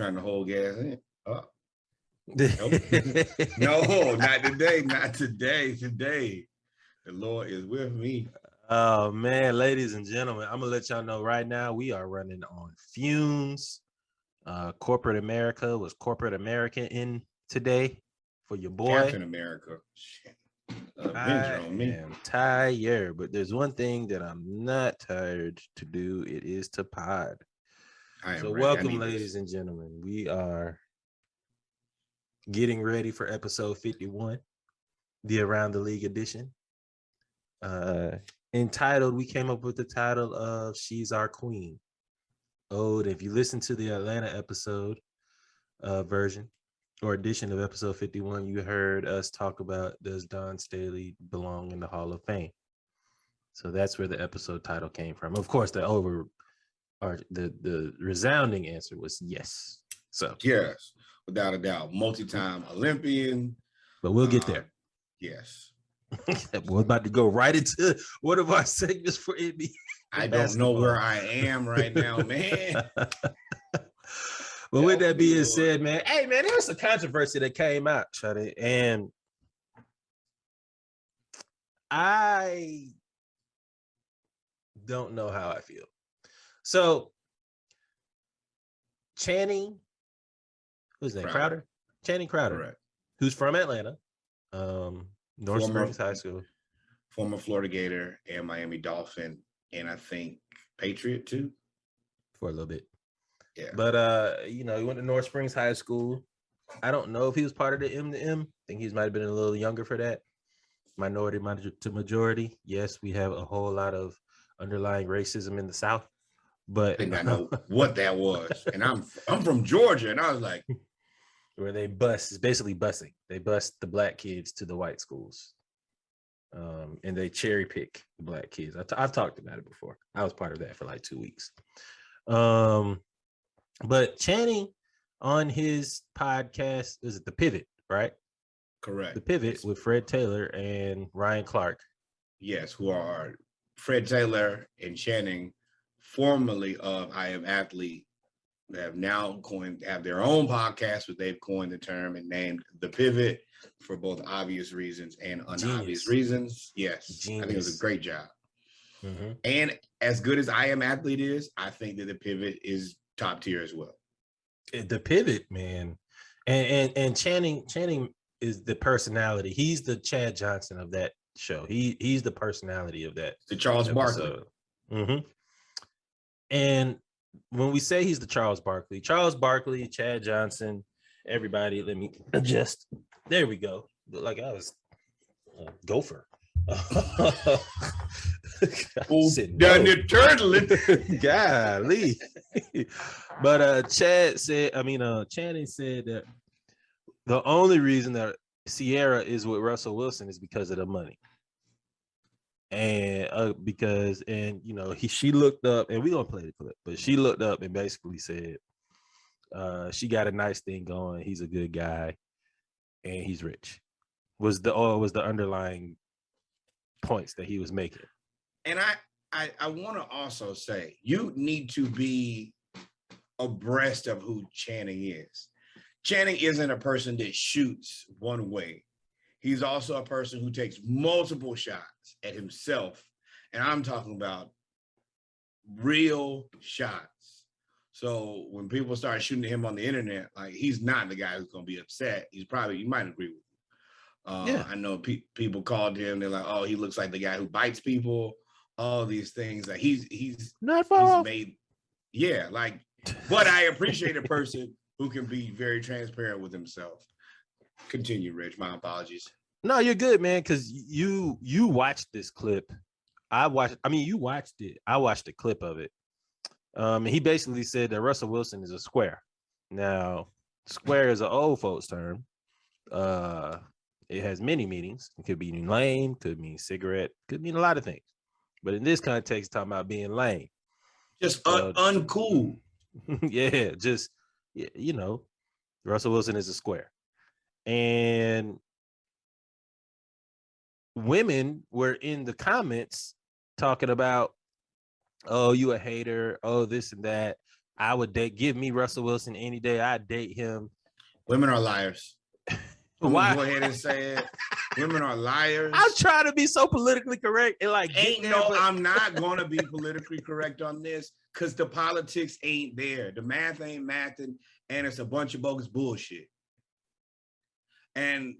trying to hold gas in. Oh. Nope. No, not today. Not today. Today, the Lord is with me. Oh man, ladies and gentlemen, I'm gonna let y'all know right now we are running on fumes. Corporate America was corporate American in today for your boy. Captain America. Shit. Avenger on me. I am tired, but there's one thing that I'm not tired to do. It is to pod. So welcome, ladies and gentlemen. We are getting ready for episode 51, the Around the League edition. Entitled, we came up with the title of She's Our Queen. If you listen to the Atlanta episode version or edition of episode 51, you heard us talk about, does Dawn Staley belong in the Hall of Fame? So that's where the episode title came from. Of course, the resounding answer was yes. So yes, without a doubt, multi-time Olympian. But we'll get there. Yes. We're about to go right into one of our segments for NBA. I don't know where I am right now, man. But with that being said, man, hey, man, there was some controversy that came out, Shadi, and I don't know how I feel. So, Channing, who's that? Crowder? Channing Crowder, correct. Who's from Atlanta, North Springs High School. Former Florida Gator and Miami Dolphin, and I think Patriot too. For a little bit. Yeah. But, he went to North Springs High School. I don't know if he was part of the M to M. I think he might have been a little younger for that. Minority to majority. Yes, we have a whole lot of underlying racism in the South. But I think I know what that was. And I'm from Georgia, and I was like, where they bus, it's basically busing. They bus the black kids to the white schools. And they cherry pick the black kids. I've talked about it before. I was part of that for like 2 weeks. But Channing on his podcast, is it The Pivot, right? Correct. The Pivot with Fred Taylor and Ryan Clark. Yes, who are Fred Taylor and Channing, formerly of I Am Athlete, have now have their own podcast, but they've coined the term and named The Pivot for both obvious reasons and unobvious reasons. Yes, Genius. I think it was a great job. Mm-hmm. And as good as I Am Athlete is, I think that The Pivot is top tier as well. The Pivot, man. And Channing is the personality. He's the Chad Johnson of that show. He's the personality of that. The Charles Barkley. Mm-hmm. And when we say he's the Charles Barkley, Chad Johnson, everybody, let me adjust. There we go. Look like I was a gopher. Done the turtling. Golly. But Channing said that the only reason that Sierra is with Russell Wilson is because of the money. And she looked up, and we're gonna play the clip, but she looked up and basically said she got a nice thing going. He's a good guy and he's rich. Was the underlying points that he was making. And I want to also say, you need to be abreast of who Channing is. Channing isn't a person that shoots one way. He's also a person who takes multiple shots at himself. And I'm talking about real shots. So when people start shooting at him on the internet, like, he's not the guy who's going to be upset. You might agree with him. I know people called him. They're like, oh, he looks like the guy who bites people. All these things. Like he's not far. But I appreciate a person who can be very transparent with himself. Continue, Rich. My apologies. No, you're good, man, because you watched this clip. You watched it. I watched the clip of it. He basically said that Russell Wilson is a square. Now, square is an old folks term. It has many meanings. It could mean lame, could mean cigarette, could mean a lot of things. But in this context, talking about being lame. Just uncool. Yeah, Russell Wilson is a square. And women were in the comments talking about, oh, you a hater, oh, this and that. I would give me Russell Wilson any day. I'd date him. Women are liars. I'm Why? gonna go ahead and say it. Women are liars. I'm trying to be so politically correct and like I'm not gonna be politically correct on this because the politics ain't there. The math ain't mathing, and it's a bunch of bogus bullshit. And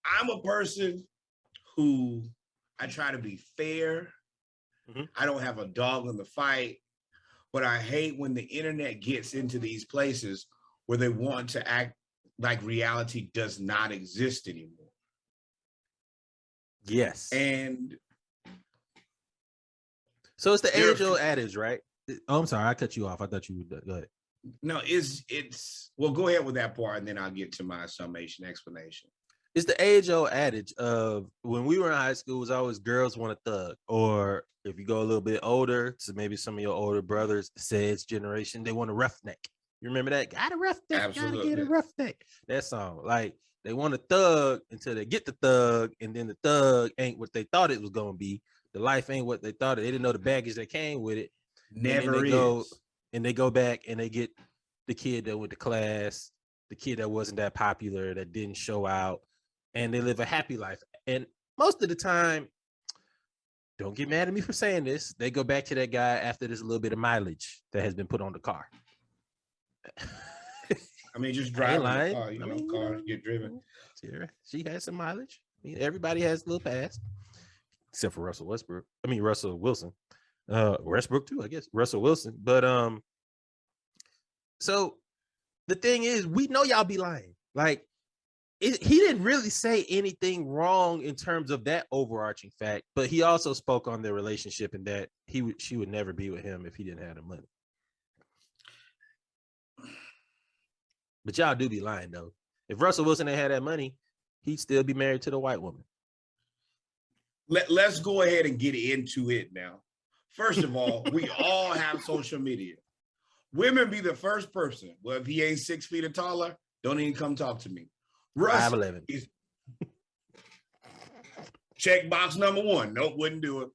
I'm a person who I try to be fair. Mm-hmm. I don't have a dog in the fight, but I hate when the internet gets into these places where they want to act like reality does not exist anymore. Yes. And so it's the age-old adage, right? Oh, I'm sorry, I cut you off. I thought you would go ahead. No, it's well, go ahead with that part, and then I'll get to my summation explanation. It's the age-old adage of when we were in high school, it was always girls want a thug. Or if you go a little bit older, to maybe some of your older brothers, Sed's generation, they want a roughneck. You remember that? Got a roughneck, Absolutely. gotta get a roughneck. That song. Like they want a thug until they get the thug, and then the thug ain't what they thought it was gonna be. The life ain't what they thought. They didn't know the baggage that came with it. Never And they go back and they get the kid that went to class, the kid that wasn't that popular, that didn't show out, and they live a happy life. And most of the time, don't get mad at me for saying this, they go back to that guy after there's a little bit of mileage that has been put on the car. I mean, just driving the car, cars get driven. She has some mileage. I mean, everybody has a little past, except for Russell Wilson. Westbrook too, I guess. Russell Wilson. But so the thing is, we know y'all be lying. Like he didn't really say anything wrong in terms of that overarching fact, but he also spoke on their relationship and that she would never be with him if he didn't have the money. But y'all do be lying though. If Russell Wilson didn't have that money, he'd still be married to the white woman. Let's go ahead and get into it now. First of all, we all have social media. Women be the first person. Well, if he ain't 6 feet or taller, don't even come talk to me. Russ 5'11". is check box number 1. Nope, wouldn't do it.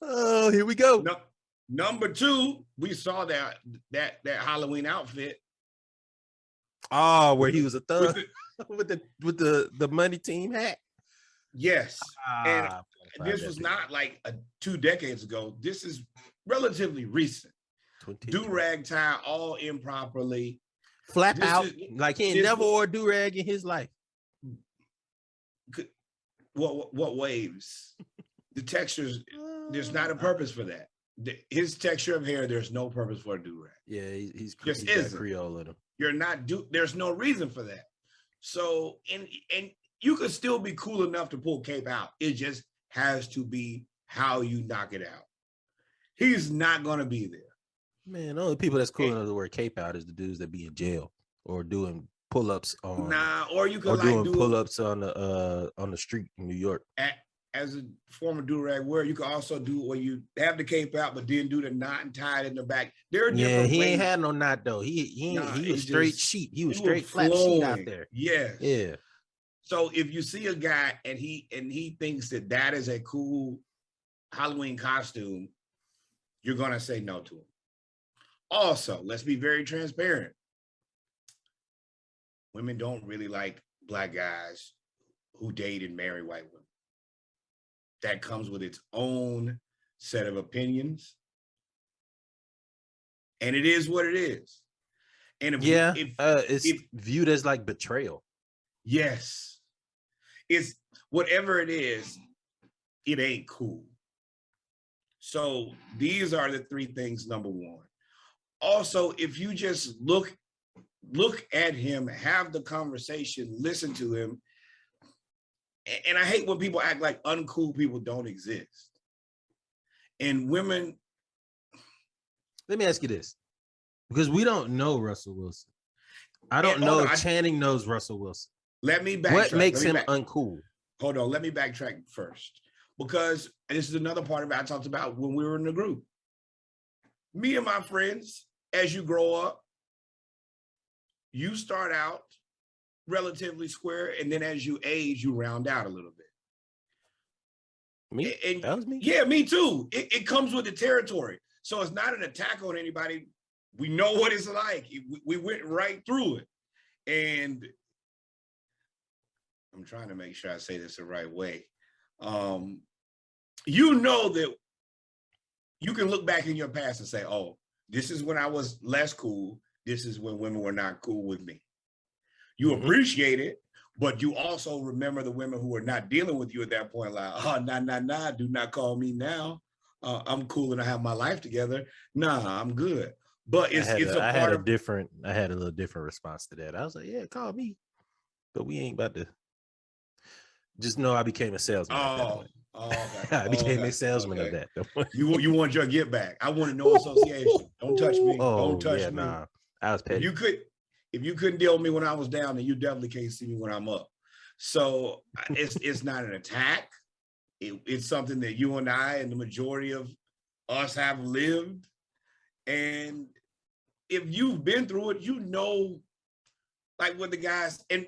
Oh, here we go. No, number 2, we saw that Halloween outfit. Oh, where he was a thug with the money team hat. Yes. And this was not like 2 decades ago. This is relatively recent. Do-rag tie all improperly. Flap out. Like he ain't never wore a do-rag in his life. What waves? The textures, there's not a purpose for that. His texture of hair, there's no purpose for a do-rag. Yeah, he's got Creole in him. There's no reason for that. So, and you could still be cool enough to pull cape out. It just has to be how you knock it out. He's not going to be there. Man, the only people that's cool enough to wear cape out is the dudes that be in jail or doing pull-ups on. Or you could doing pull-ups on the street in New York. As a former do-rag wearer, you could also do where you have the cape out, but then do the knot and tie it in the back. There are different ways. Ain't had no knot though. He was straight sheet. He was straight flat sheet out there. Yes. Yeah. So if you see a guy and he thinks that is a cool Halloween costume, you're gonna say no to him. Also, let's be very transparent. Women don't really like black guys who date and marry white women. That comes with its own set of opinions. And it is what it is. And it's viewed as like betrayal. Yes. It's whatever it is, it ain't cool. So these are the 3 things, number 1. Also, if you just look at him, have the conversation, listen to him. And I hate when people act like uncool people don't exist. And women. Let me ask you this, because we don't know Russell Wilson. I don't know if Channing knows Russell Wilson. Let me backtrack. What makes him uncool? Hold on, let me backtrack first. Because this is another part of it I talked about when we were in the group. Me and my friends, as you grow up, you start out relatively square, and then as you age, you round out a little bit. Me? That was me? Yeah, me too. It comes with the territory. So it's not an attack on anybody We know what it's like. We went right through it. And I'm trying to make sure I say this the right way. You know that you can look back in your past and say, oh, this is when I was less cool. This is when women were not cool with me. You appreciate it, but you also remember the women who were not dealing with you at that point, like, oh, nah, do not call me now. I'm cool and I have my life together. Nah, I'm good. But it's a part of I had a little different response to that. I was like, yeah, call me. But we ain't about to just know I became a salesman at that point. Okay. I became a salesman of that. You want your get back. I wanted no association. Don't touch me. Don't touch me. Nah. I was petty. If you couldn't deal with me when I was down, then you definitely can't see me when I'm up. So it's not an attack. It's something that you and I and the majority of us have lived. And if you've been through it, you know, like what the guys, and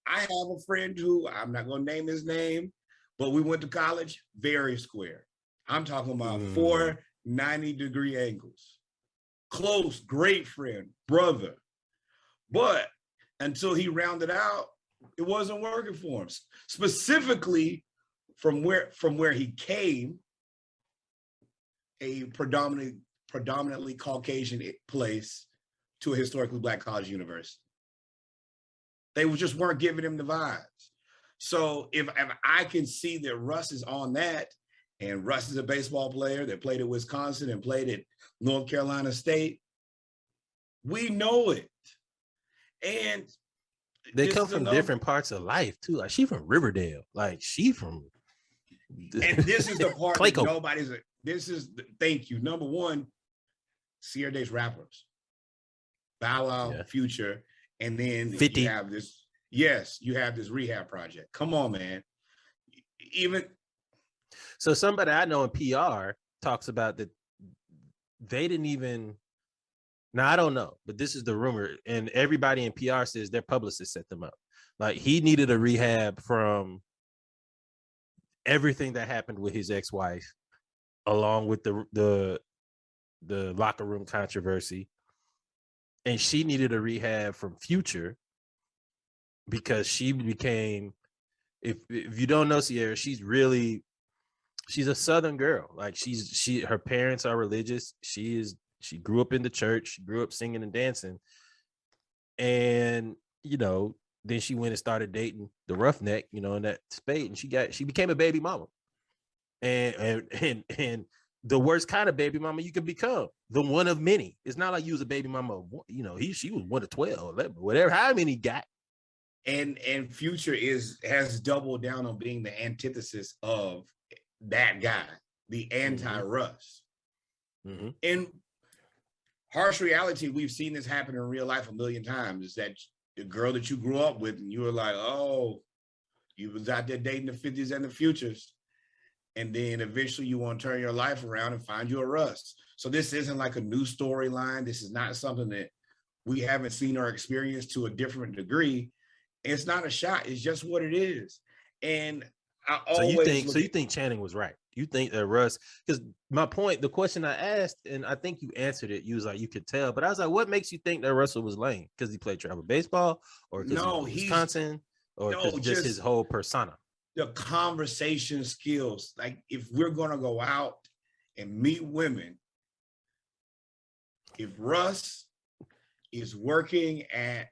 I have a friend who, I'm not going to name his name, but we went to college, very square. I'm talking about 4 90-degree angles. Close, great friend, brother. But until he rounded out, it wasn't working for him. Specifically from where he came, a predominantly Caucasian place, to a historically Black college university. They just weren't giving him the vibes. So if I can see that Russ is on that, and Russ is a baseball player that played at Wisconsin and played at North Carolina State, we know it. And they come from different parts of life too. Like she from Riverdale. Like she from. And this is the part that thank you. Number one, Sierra dates rappers. Bow Wow, Future, and then 50. You have this rehab project. Come on, man. So somebody I know in PR talks about that they didn't even. Now I don't know, but this is the rumor, and everybody in PR says their publicist set them up. Like he needed a rehab from everything that happened with his ex-wife, along with the locker room controversy. And she needed a rehab from Future because she became, if you don't know Sierra, she's a Southern girl. Like her parents are religious. She grew up in the church. She grew up singing and dancing. And, then she went and started dating the roughneck, in that spade, and she became a baby mama. And the worst kind of baby mama you can become, the one of many. It's not like you was a baby mama, she was one of 12, 11, whatever, how many got. And Future has doubled down on being the antithesis of that guy, the anti-Russ. Mm-hmm. In harsh reality, we've seen this happen in real life a million times, is that the girl that you grew up with and you were like, oh, you was out there dating the 50s and the futures. And then eventually you want to turn your life around and find you a Russ. So this isn't like a new storyline. This is not something that we haven't seen or experienced to a different degree. It's not a shot. It's just what it is. And so you think Channing was right? You think that Russ, because the question I asked, and I think you answered it, you was like, you could tell, but I was like, what makes you think that Russell was lame? Because he played travel baseball, or because he's Wisconsin, or just his whole persona? The conversation skills. Like if we're going to go out and meet women, if Russ is working at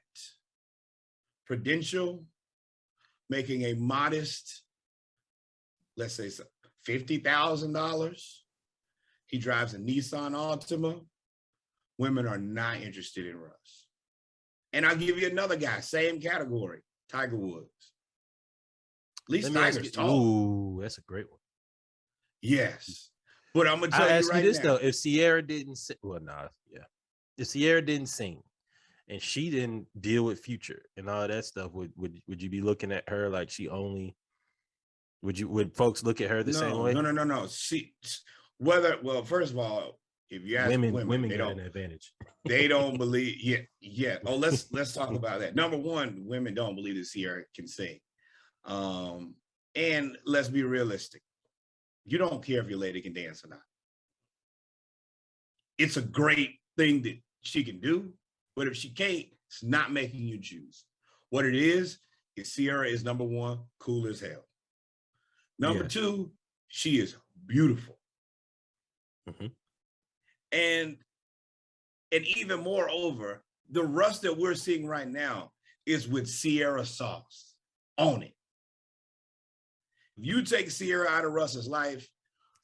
Prudential, making a modest, let's say $50,000, he drives a Nissan Altima, women are not interested in Russ. And I'll give you another guy, same category, Tiger Woods. At least Tiger's tall. Ooh, that's a great one. Yes. But I'm going to tell you right this, now. Though, if Sierra didn't sing, if Sierra didn't sing and she didn't deal with Future and all that stuff, would you be looking at her like she only, would folks look at her the same way? No. First of all, if you ask women they got an advantage. They don't believe, yeah. Oh, let's talk about that. Number one, women don't believe that Sierra can sing. And let's be realistic. You don't care if your lady can dance or not. It's a great thing that she can do. But if she can't, it's not making you choose. What it is Sierra is number one, cool as hell. Number two, she is beautiful. Mm-hmm. And even moreover, the Russ that we're seeing right now is with Sierra sauce on it. If you take Sierra out of Russ's life,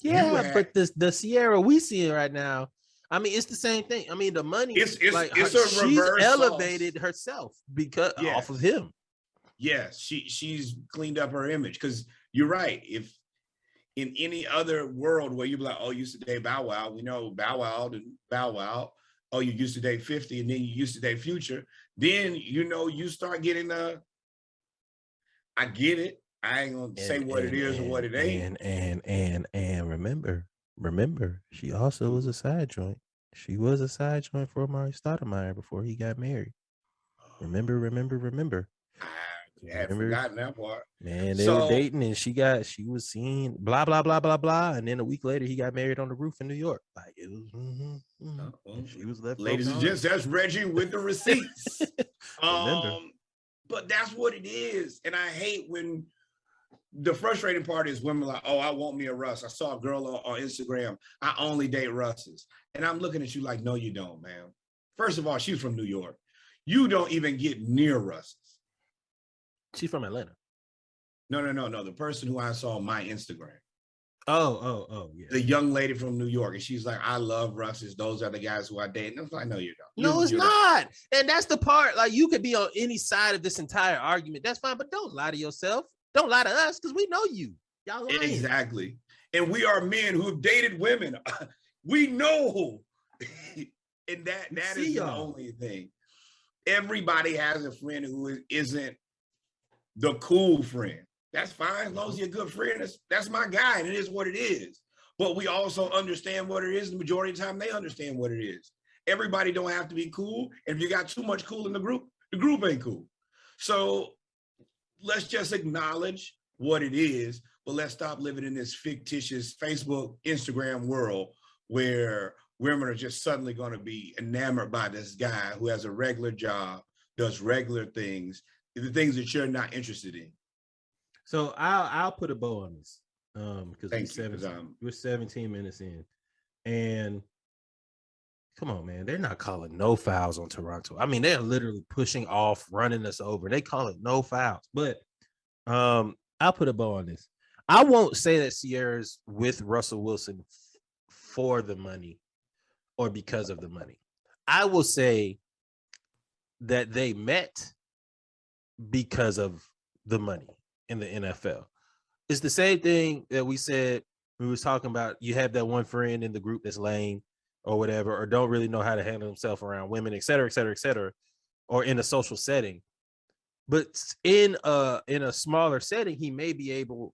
but the Sierra we see right now, I mean, it's the same thing. I mean, the money, it's a reverse. She's elevated herself because off of him. Yes, she's cleaned up her image, because you're right. If in any other world where you'd be like, oh, you used to date Bow Wow, we know Bow Wow and Bow Wow. Oh, you used to date 50 and then you used to date Future. Then, you start getting I get it. I ain't gonna say what it is or what it ain't. And remember, she also was a side joint. She was a side joint for Amari Stoudemire before he got married. Remember. I had forgotten that part. Man, they were dating and she was seen blah blah blah blah blah, and then a week later he got married on the roof in New York. Like it was she was left. Ladies and gents, that's Reggie with the receipts. But that's what it is. And I hate when the frustrating part is women like, oh, I want me a Russ. I saw a girl on Instagram. I only date Russes. And I'm looking at you like, no, you don't, man. First of all, she's from New York. You don't even get near Russes. She's from Atlanta. No. The person who I saw on my Instagram. Oh, yeah. The young lady from New York. And she's like, I love Russes. Those are the guys who I date. And I was like, no, you don't. No, it's not. And that's the part. Like, you could be on any side of this entire argument. That's fine. But don't lie to yourself. Don't lie to us, because we know you. Y'all lying. Exactly. And we are men who've dated women. We know. And that is the only thing. Everybody has a friend who isn't the cool friend. That's fine. As long as you're a good friend, that's my guy, and it is what it is. But we also understand what it is. The majority of the time, they understand what it is. Everybody don't have to be cool. And if you got too much cool in the group ain't cool. So let's just acknowledge what it is, but let's stop living in this fictitious Facebook, Instagram world where women are just suddenly going to be enamored by this guy who has a regular job, does regular things, the things that you're not interested in. So I'll put a bow on this because we're 17 minutes in, and come on, man, they're not calling no fouls on Toronto. I mean, they're literally pushing off, running us over. They call it no fouls, but I'll put a bow on this. I won't say that Sierra's with Russell Wilson for the money or because of the money. I will say that they met because of the money in the NFL. It's the same thing that we said we was talking about. You have that one friend in the group that's lame or whatever, or don't really know how to handle himself around women, et cetera, et cetera, et cetera, or in a social setting. But in a smaller setting, he may be able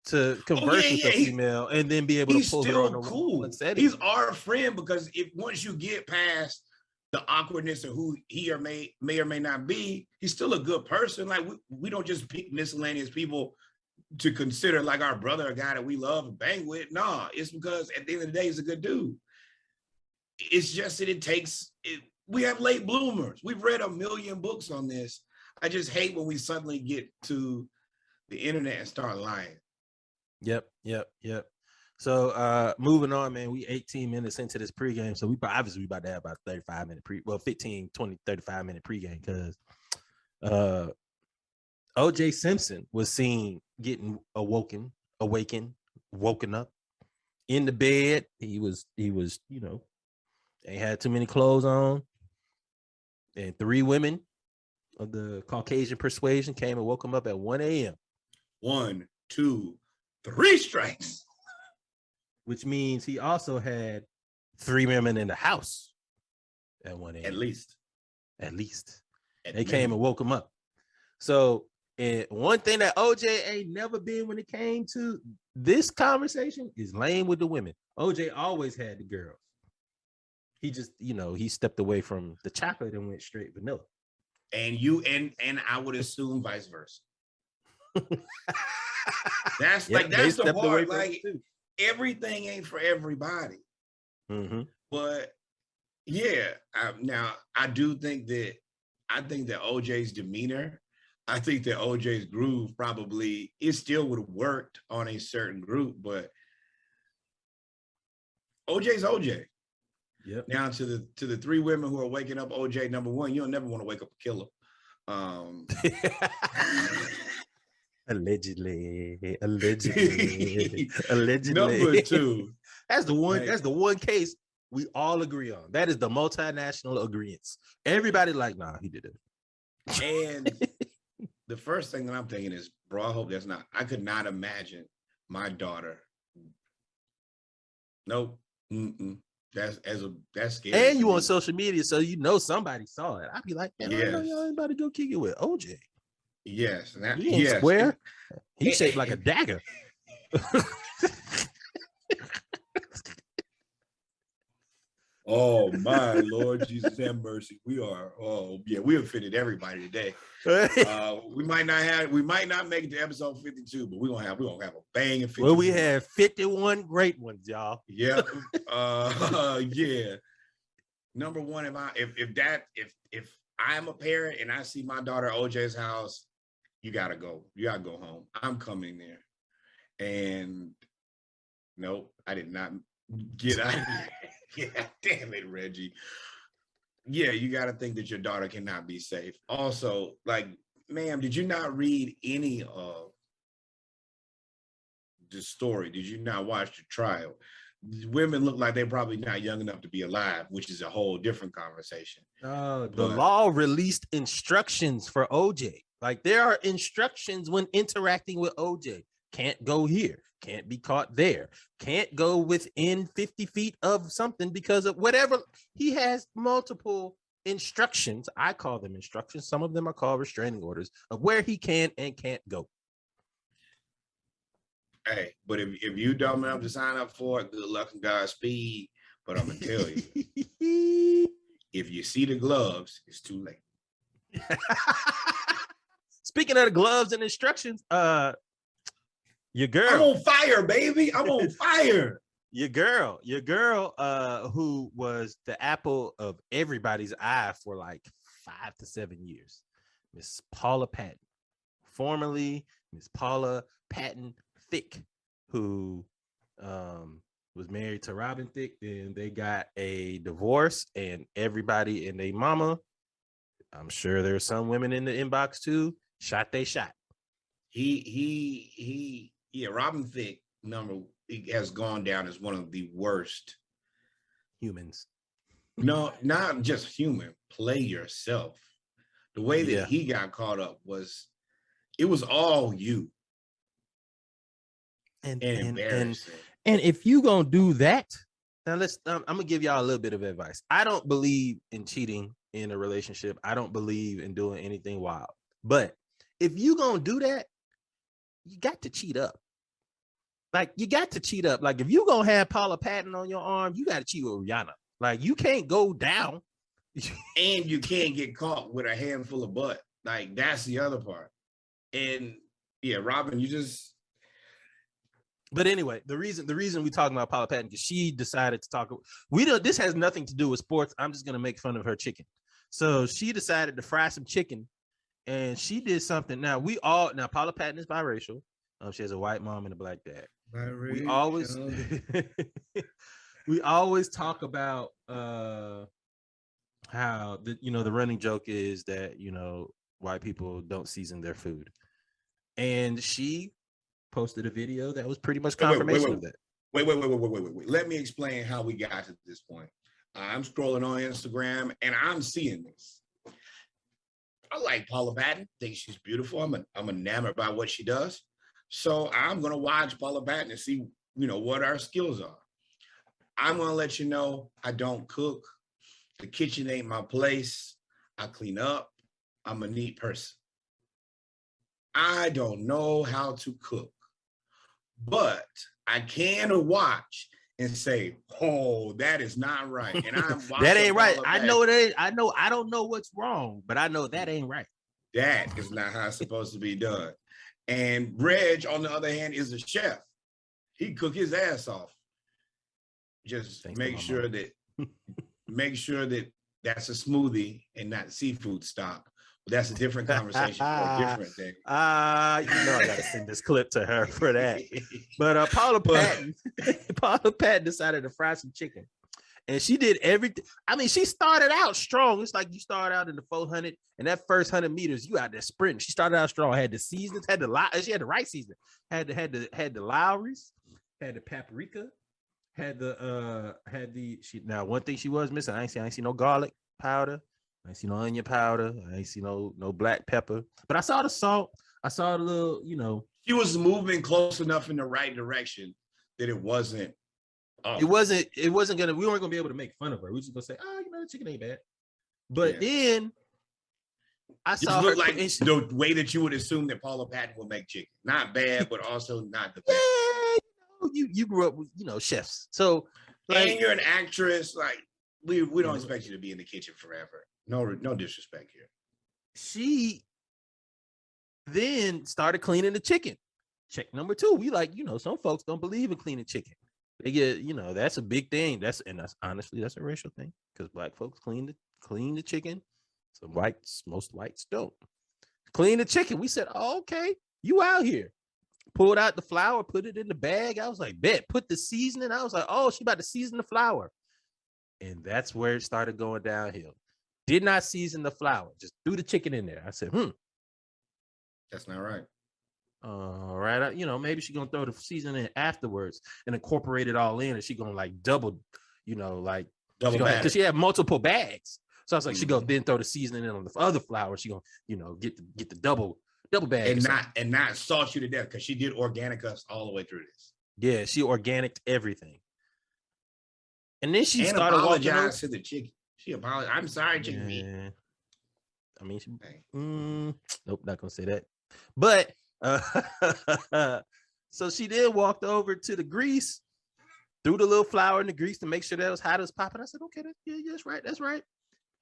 to converse with a female and then be able to pull her on a cool setting. He's our friend, because if once you get past the awkwardness of who he or may or may not be, he's still a good person. Like we don't just pick miscellaneous people to consider like our brother, a guy that we love and bang with. Nah, it's because at the end of the day, he's a good dude. It's just that we have late bloomers. We've read 1 million books on this. I just hate when we suddenly get to the internet and start lying. Yep. So moving on, man, we 18 minutes into this pregame. So we obviously about to have about 35-minute 15, 20, 35-minute pregame, because OJ Simpson was seen getting woken up in the bed. He was, they had too many clothes on, and 3 women of the Caucasian persuasion came and woke him up at 1 a.m. 1, 2, 3 strikes. Which means he also had 3 women in the house at 1 a.m. At least. They came and woke him up. So, and one thing that OJ ain't never been when it came to this conversation is lame with the women. OJ always had the girls. He just, he stepped away from the chocolate and went straight vanilla. And I would assume vice versa. That's the part. Like, everything ain't for everybody. Mm-hmm. But Yeah. Now I do think that OJ's demeanor, I think that OJ's groove probably it still would have worked on a certain group, but OJ's OJ. Yep. Now to the three women who are waking up OJ, number one, you'll never want to wake up a killer. Allegedly, allegedly. Number two, That's the one. like, That's the one case we all agree on. That is the multinational agreements. Everybody like, nah, he did it. and the first thing that I'm thinking is, bro, I hope that's not. I could not imagine my daughter. Nope. Mm-mm. That's scary. And you on social media, so you know somebody saw it. I'd be like, man, I don't know Yes. y'all anybody go kick it with OJ. Yes. He ain't square. He's shaped like a dagger. Oh my Lord Jesus have mercy. We have offended everybody today. We might not make it to episode 52, but we're gonna have a bang of 50. Well, we have 51 great ones, y'all. Yeah. Yeah. Number one, if I'm a parent and I see my daughter at OJ's house, you gotta go. You gotta go home. I'm coming there. And nope, I did not get out of here. Yeah, damn it, Reggie. Yeah, you got to think that your daughter cannot be safe. Also, like, ma'am, did you not read any of the story? Did you not watch the trial? Women look like they're probably not young enough to be alive, which is a whole different conversation. The law released instructions for OJ. Like, there are instructions when interacting with OJ. Can't go here. Can't be caught there. Can't go within 50 feet of something because of whatever. He has multiple instructions. I call them instructions. Some of them are called restraining orders of where he can and can't go. Hey, but if you dumb enough to sign up for it, good luck and Godspeed. But I'm going to tell you, if you see the gloves, it's too late. Speaking of the gloves and instructions, your girl. I'm on fire, baby. I'm on fire. Your girl, who was the apple of everybody's eye for like 5 to 7 years, Miss Paula Patton, formerly Miss Paula Patton Thicke, who was married to Robin Thicke. Then they got a divorce, and everybody and their mama, I'm sure there's some women in the inbox too, shot they shot. Robin Thicke has gone down as one of the worst humans. No, not just human. Play yourself. The way that he got caught up was all you. And embarrassing. And if you gonna do that, now I'm gonna give y'all a little bit of advice. I don't believe in cheating in a relationship. I don't believe in doing anything wild. But if you gonna do that, you got to cheat up. Like, you got to cheat up. Like, if you gonna have Paula Patton on your arm, you got to cheat with Rihanna. Like, you can't go down. And you can't get caught with a handful of butt. Like, that's the other part. And yeah, Robin, you just. But anyway, the reason we're talking about Paula Patton, because she decided to talk. This has nothing to do with sports. I'm just gonna make fun of her chicken. So she decided to fry some chicken, and she did something. Now Paula Patton is biracial. She has a white mom and a black dad. We always talk about how the running joke is that white people don't season their food, and she posted a video that was pretty much confirmation of that. Wait. Let me explain how we got to this point. I'm scrolling on Instagram and I'm seeing this. I like Paula Patton. Think she's beautiful. I'm enamored by what she does. So I'm gonna watch Paula Patton and see, what our skills are. I'm gonna let you know I don't cook. The kitchen ain't my place. I clean up. I'm a neat person. I don't know how to cook, but I can watch and say, "Oh, that is not right." And that ain't right. I know it ain't. I don't know what's wrong, but I know that ain't right. That is not how it's supposed to be done. And Reg, on the other hand, is a chef. He cook his ass off. Just make sure that make sure that that's a smoothie and not seafood stock. But that's a different conversation for a different day. I gotta send this clip to her for that. But Paula Patton, Paula Patton decided to fry some chicken. And she did everything. I mean, she started out strong. It's like you start out in the 400, and that first 100 meters, you out there sprinting. She started out strong. Had the seasons, she had the right season. Had the Lowry's, had the paprika, now one thing she was missing. I ain't see no garlic powder. I ain't see no onion powder. I ain't see no black pepper. But I saw the salt. I saw the little, She was moving close enough in the right direction that it wasn't. It wasn't gonna. We weren't gonna be able to make fun of her. We were just gonna say, the chicken ain't bad. But then I saw her like the way that you would assume that Paula Patton will make chicken. Not bad, but also not the best. Yeah, you grew up with chefs, so and you're an actress. Like we don't expect you to be in the kitchen forever. No disrespect here. She then started cleaning the chicken. Check number 2. We some folks don't believe in cleaning chicken. They get, that's a big thing. That's honestly a racial thing because black folks clean the chicken. So most whites don't clean the chicken. We said, okay, you out here. Pulled out the flour, put it in the bag. I was like, bet, put the seasoning. I was like, oh, she about to season the flour. And that's where it started going downhill. Did not season the flour, just threw the chicken in there. I said, that's not right. All right, maybe she's gonna throw the seasoning in afterwards and incorporate it all in, and she gonna double bag because she had multiple bags. So I was like, she gonna then throw the seasoning in on the other flour. She gonna get the double bag and not salt you to death because she did organic us all the way through this. Yeah, she organicked everything, and then she started apologized to the chicken. She apologized. I'm sorry, chicken meat. I mean, nope, not gonna say that, but. So she then walked over to the grease, threw the little flour in the grease to make sure that was hot as popping. I said, okay, that's right.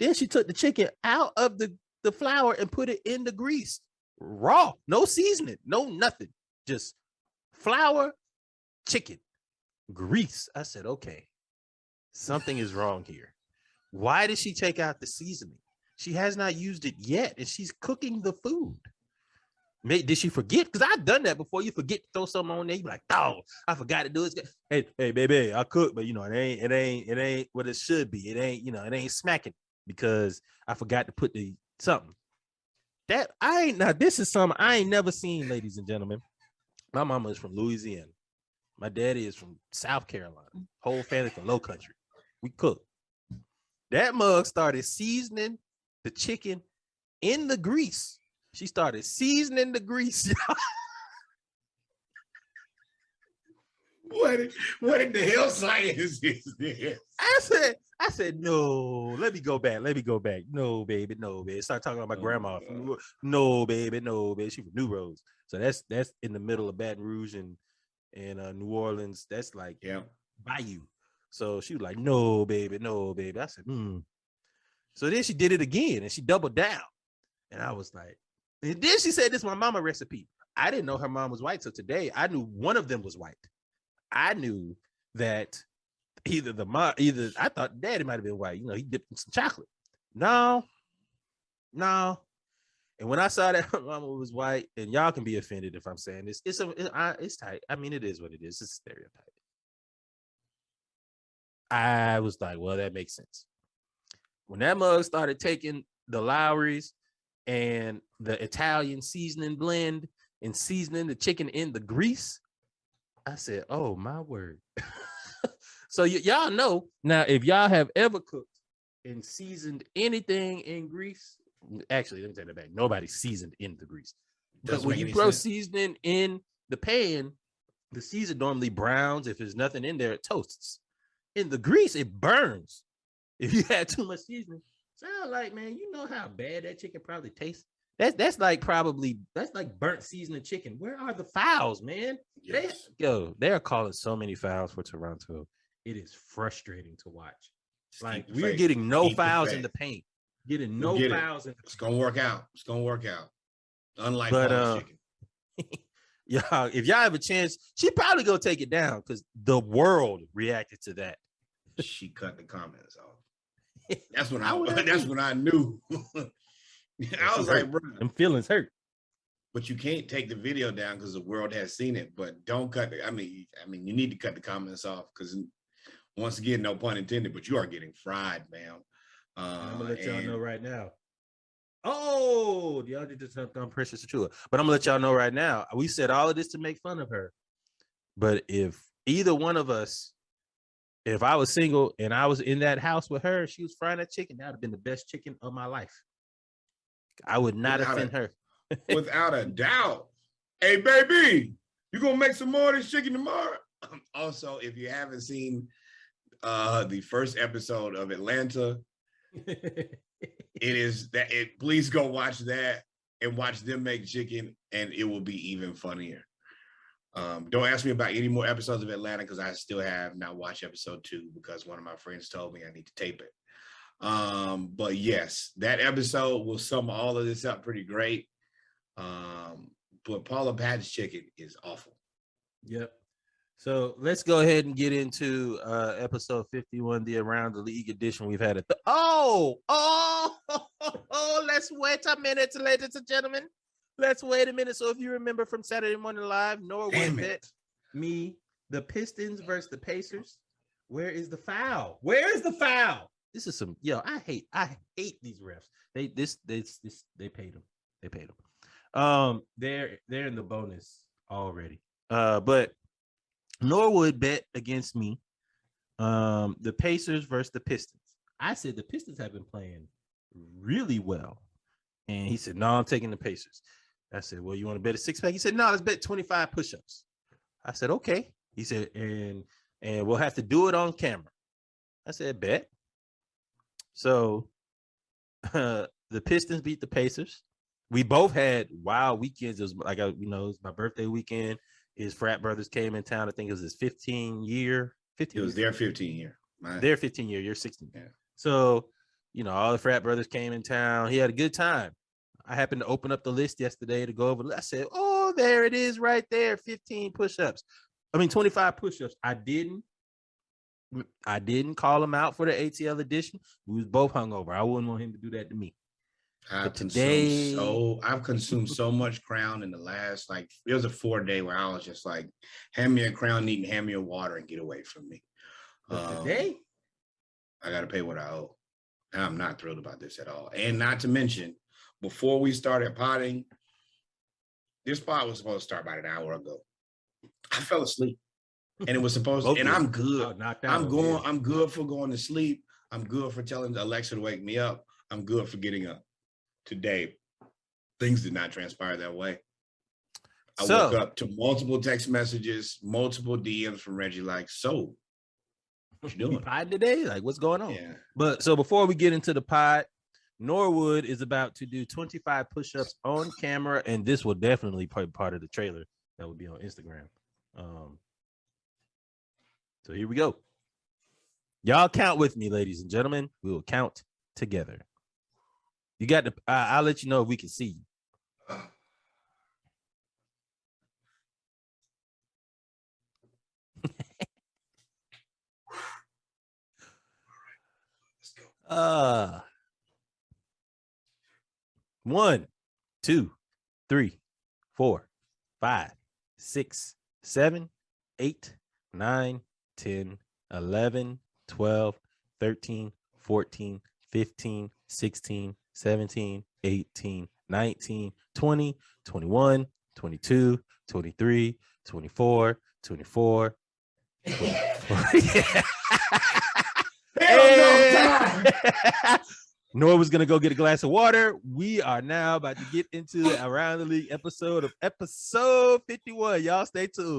Then she took the chicken out of the flour and put it in the grease, raw, no seasoning, no nothing, just flour, chicken, grease. I said, okay, something is wrong here. Why did she take out the seasoning? She has not used it yet, and she's cooking the food. Did she forget? Because I've done that before. You forget to throw something on there. You be like, oh, I forgot to do it. Hey, baby, I cook, but it ain't what it should be. It ain't smacking because I forgot to put something. This is something I ain't never seen, ladies and gentlemen. My mama is from Louisiana. My daddy is from South Carolina. Whole family from Low Country. We cook. That mug started seasoning the chicken in the grease. She started seasoning the grease. What in the hell science is this? I said, no, let me go back. No, baby. Start talking about my grandma. No, baby. She from New Roads. So that's in the middle of Baton Rouge and New Orleans. That's like Bayou. So she was like, no, baby. I said, So then she did it again and she doubled down. And I was like, and then she said, this is my mama recipe. I didn't know her mom was white. So today I knew one of them was white. I knew that either I thought daddy might have been white. He dipped in some chocolate. No. And when I saw that her mama was white, and y'all can be offended if I'm saying this, it's tight. I mean, it is what it is. It's a stereotype. I was like, well, that makes sense. When that mug started taking the Lowry's and the Italian seasoning blend and seasoning the chicken in the grease, I said, oh, my word. So y'all know, now, if y'all have ever cooked and seasoned anything in grease, actually, let me take that back. Nobody seasoned in the grease. But when you throw seasoning in the pan, the season normally browns. If there's nothing in there, it toasts. In the grease, it burns. If you had too much seasoning, sound like, man, you know how bad that chicken probably tastes. That's like burnt seasoning chicken. Where are the fouls, man? Yes. They are calling so many fouls for Toronto. It is frustrating to watch. Like, we're getting no fouls in the paint. Getting no fouls in the paint. It's gonna work out. Unlike chicken. Y'all, if y'all have a chance, she probably gonna take it down because the world reacted to that. She cut the comments off. That's when I would have that's too. when I knew. I was like, bro, them feelings hurt. but you can't take the video down because the world has seen it. But don't cut I mean, you need to cut the comments off because once again, no pun intended, but you are getting fried, man. And I'm gonna let y'all know right now. Oh, y'all just jumped on Precious Achua. But I'm gonna let y'all know right now. We said all of this to make fun of her. But if either one of us, if I was single and I was in that house with her, she was frying that chicken, that would have been the best chicken of my life. I would not offend her. Without a doubt. Hey, baby, you gonna make some more of this chicken tomorrow? Also, if you haven't seen the first episode of Atlanta, please go watch that and watch them make chicken, and it will be even funnier. Don't ask me about any more episodes of Atlanta because I still have not watched episode 2 because one of my friends told me I need to tape it. But yes, that episode will sum all of this up pretty great. But Paula Patton's chicken is awful. Yep. So let's go ahead and get into episode 51, the Around the League edition. We've had it. Let's wait a minute, ladies and gentlemen. Let's wait a minute. So if you remember from Saturday Morning Live, Norwood bet me the Pistons versus the Pacers. Where is the foul? Where is the foul? This is some I hate these refs. They paid them. They paid them. They're in the bonus already. But Norwood bet against me. The Pacers versus the Pistons. I said the Pistons have been playing really well. And he said, no, I'm taking the Pacers. I said, well, you want to bet a 6-pack? He said, no, let's bet 25 push-ups. I said, okay. He said, and we'll have to do it on camera. I said, bet. So the Pistons beat the Pacers. We both had wild weekends. It was like, it was my birthday weekend. His frat brothers came in town. I think it was his 15-year. It was their 15-year. Their 15-year. You're 16. Yeah. So, all the frat brothers came in town. He had a good time. I happened to open up the list yesterday to go over. I said, oh, there it is right there. 15 push-ups. 25 push-ups. I didn't call him out for the ATL edition. We was both hungover. I wouldn't want him to do that to me. I've consumed so much Crown in the last, it was a 4-day where I was just like, hand me a Crown neat and hand me a water and get away from me. Today? I got to pay what I owe. I'm not thrilled about this at all. And not to mention, before we started potting, this pot was supposed to start about an hour ago. I fell asleep. And it was supposed to, and I'm good. I'm good for going to sleep. I'm good for telling Alexa to wake me up. I'm good for getting up. Today, things did not transpire that way. I woke up to multiple text messages, multiple DMs from Reggie, what you doing? You pod today? What's going on? Yeah. But so before we get into the pod, Norwood is about to do 25 push-ups on camera, and this will definitely be part of the trailer that will be on Instagram. So here we go. Y'all count with me, ladies and gentlemen. We will count together. You got to. I'll let you know if we can see you. Let's go. 1, 2, 3, 4, 5, 6, 7, 8, 9, 10, 11, 12, 13, 14, 15, 16, 17, 18, 19, 20, 21, 22, 23, 24, 24. Noah was going to go get a glass of water. We are now about to get into the Around the League episode of episode 51. Y'all stay tuned.